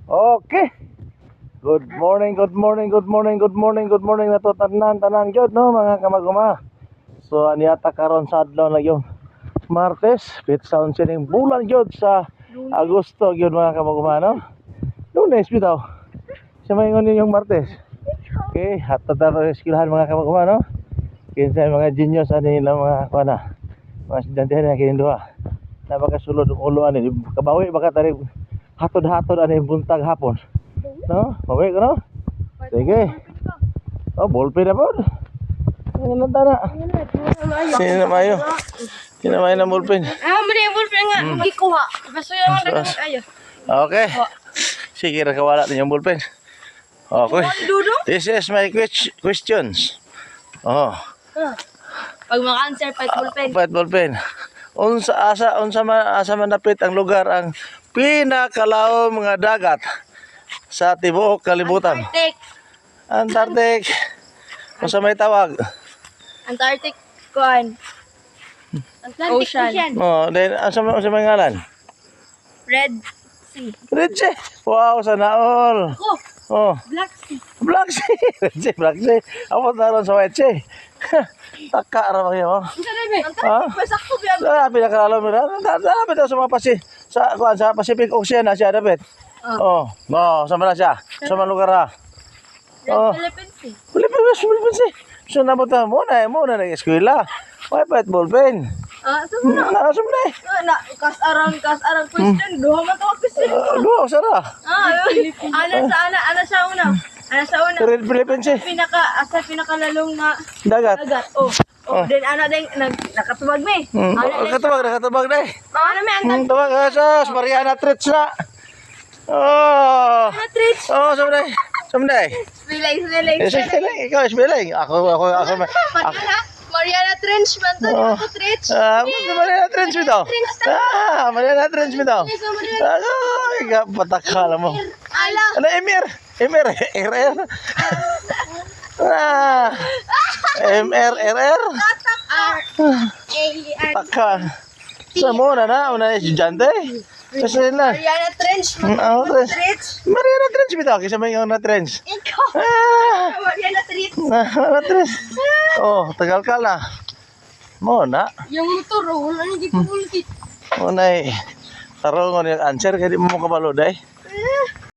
Okay. Good morning na to tanan gyud no mga kamaguma. So aniyata karon sa adlaw na yung Martes, pit sound sining bulan gyud sa Agosto gyud mga kamaguma no. Lunes bitaw. Sa mayngon yung Martes. Okay, hatta taro eskwelahan mga kamaguma no. Kinsa mga genius ani na mga kuana. Mga estudyante na kininduha. Napakasulod ang ulo ani kabawi baka tari hatod-hatod ani buntag hapon. No? Mawi ko no? Sige. Oh, ballpen na po. Ano lang tana? Sino na mayo? Sino na mayo ng ballpen? Mali yung ballpen nga. Magkikuha. Basta yung mga ayo. Okay. Sige, nakawala din yung ballpen. Okay. This is my questions. Oh. Pag maka-answer, pahit ballpen. Pahit ballpen. Unsa man napit ang lugar ang pinakalaom mga dagat sa tibuok kalibutan? Antarctic. Unsa may tawag? Antarctic kuan. Ocean. Oh, then unsa may ngalan? Red Sea. Red Sea. Wow, sana all. Oh. Black Sea. Black Sea. Red Sea, Black Sea. Ako taron sa White Sea. Taka ra mga mo. Antarctic, sakto biya. Pinakalalom nila. Dapat sa mga sa Pacific Ocean na siya dapat. Oh, sama na siya. Sa mga lugar ha. Philippines Sea. Philippines Sea. So nabutan mo na eskwela. Why pahit ballpen? Sumuna. Sumuna. Kas-arang question. Duha man to question. Duha sara. Ana sa una. Red Philippines Sea. Pinakalalong na Dagat. Then din nakatubag mi. Nakatubag na eh. Ano may Antarctic? Tawag sa Mariana Trench na. Oh. Trench. Oh, sumday. Spilay. Ikaw spilay. Ako. Mariana Trench man to. Trench. Mariana Trench bitaw. Mariana Trench bitaw. Patakala mo. Ala. Ano Emir. MR. Taka. Sa mo na estudyante. Kasi na. Mariana Trench. Mariana Trench bitaw kasi may na trench. Ikaw. Mariana Trench. Mariana Trench. Oh, tagal ka na. Mo na. Yung motor wala ni gipulkit. Mo na tarong yung answer kaya di mo kabalo day.